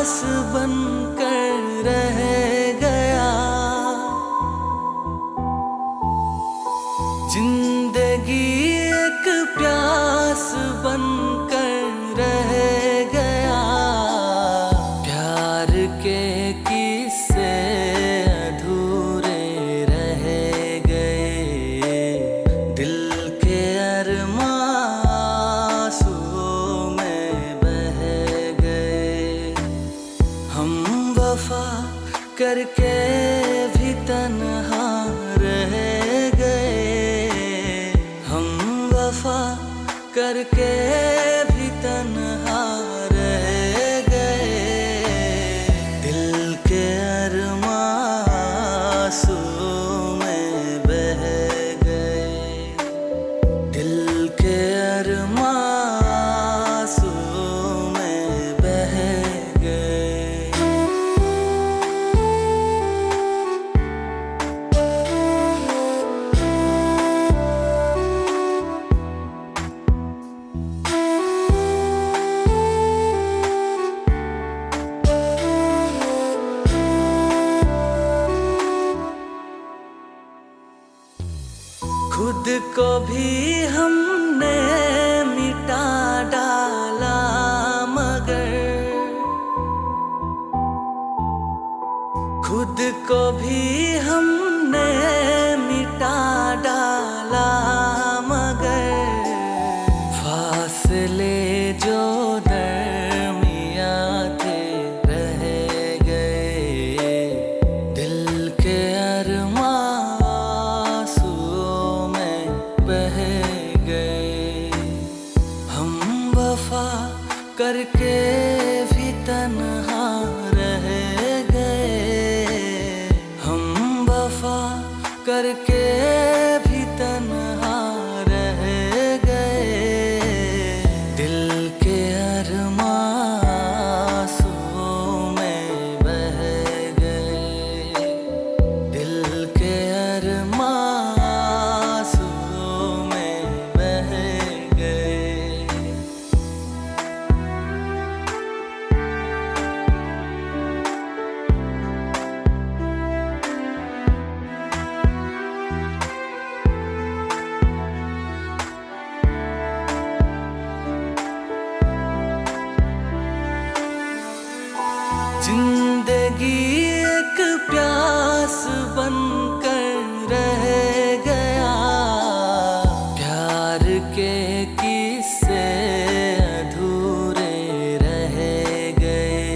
प्यास बनकर रह गया। जिंदगी एक प्यास बनकर रह गया। प्यार के किस्से अधूरे रह गए। दिल के अरमां आंसुओं में बह गए। हम वफा करके भी तन्हा रह गए। हम वफा करके भी तन्हा रह गए। दिल के अरमां आंसुओं में बह गए। दिल के अरमां आंसुओं में बह गए। खुद को भी हमने मिटा डाला, मगर खुद को भी हमने मिटा डाला, मगर फासले जो दरमियां थे रह गए। दिल के अरमां बह गए। हम वफा करके भी तन्हा रह गए। हम वफा करके भी तन्हा रह गए। दिल के अरमां आंसुओं में बह गए। दिल के अरमां जिंदगी एक प्यास बनकर रह गया। प्यार के किस्से अधूरे रह गए।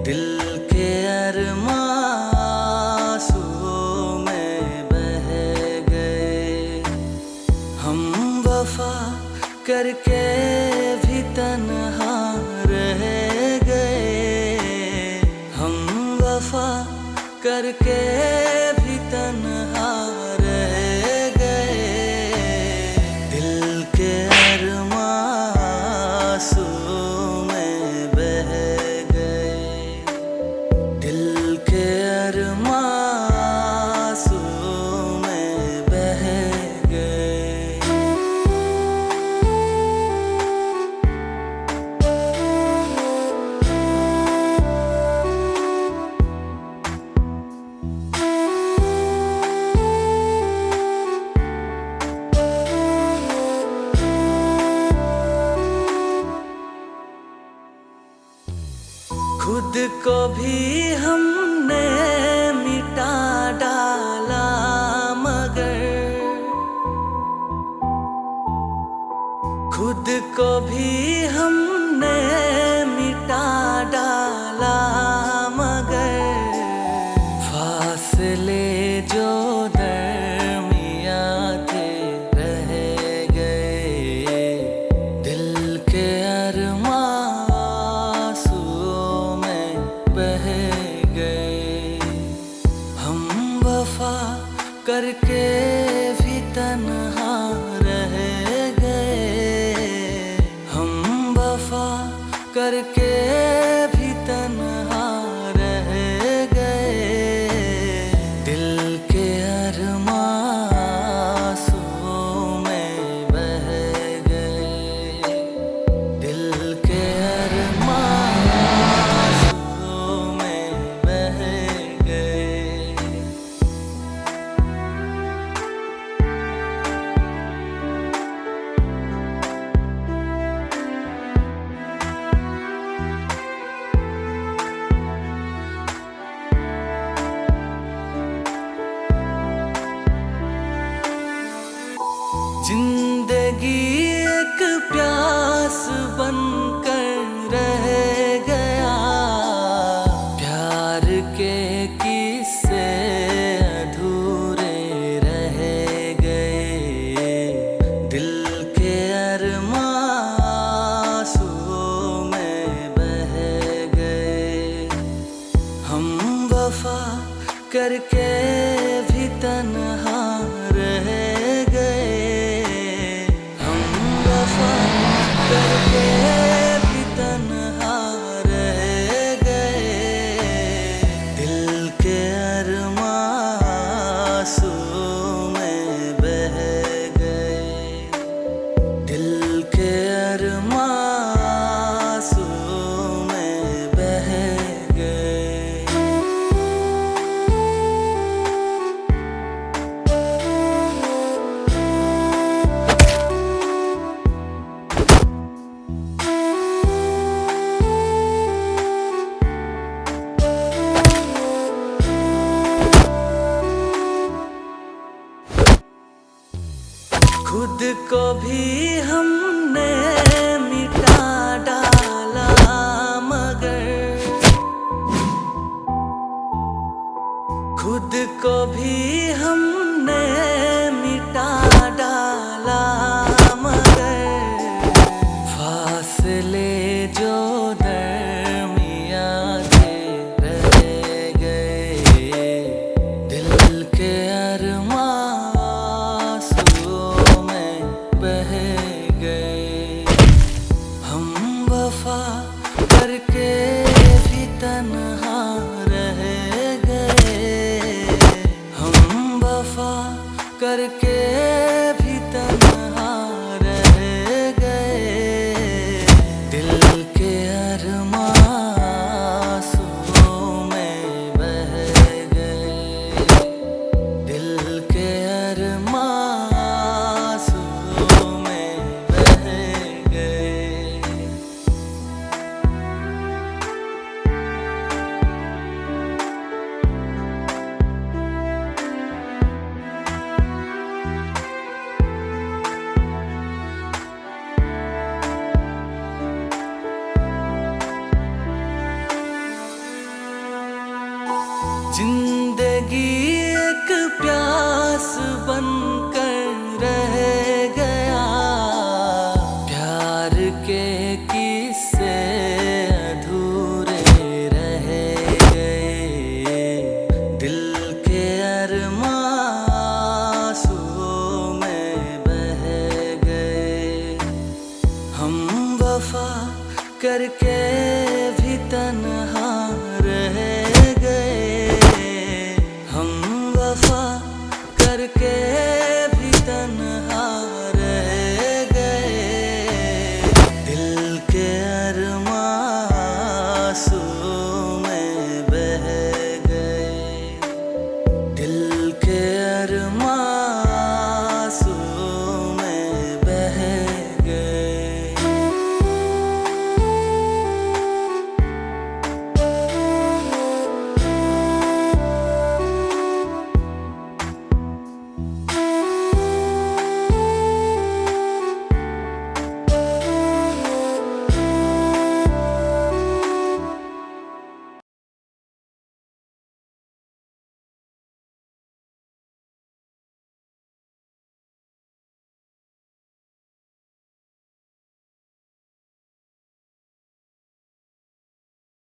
दिल के अरमां आंसुओं में बह गए। हम वफा करके भी तन्हा रह गए। हम वफा करके भी तन्हा रह गए। दिल के अरमां आंसुओं में बह गए। दिल के अरमां आंसुओं में बह गए। खुद को भी हमने मिटा डाला, मगर खुद को भी हमने मिटा डाला, मगर फासले जो दरमियां थे रह गए। दिल के अरमां बह गए। हम वफा करके भी तन्हा रह गए। हम वफा करके भी तन्हा रह गए। दिल के अरमां आंसुओं में बह गए। दिल के अरमां प्यास बनकर रह गया। प्यार के किस्से अधूरे रह गए, दिल के अरमां आंसुओं में बह गए। हम वफा करके भी तन्हा रह गए, हम वफा करके भी तन्हा रह गए। दिल के अरमां आंसुओं में बह गए, दिल के अरमां आंसुओं में बह गए। खुद को भी हमने मिटा डाला, मगर खुद को भी हमने मिटा डाला, मगर फासले जो दरमियां थे रह गए। दिल के अरमां बह गए। हम वफा करके भी तन्हा रह गए, हम वफा करके भी तन्हा रह गए। दिल के अरमां आंसुओं में बह गए, दिल के अरमां जिंदगी एक प्यास बन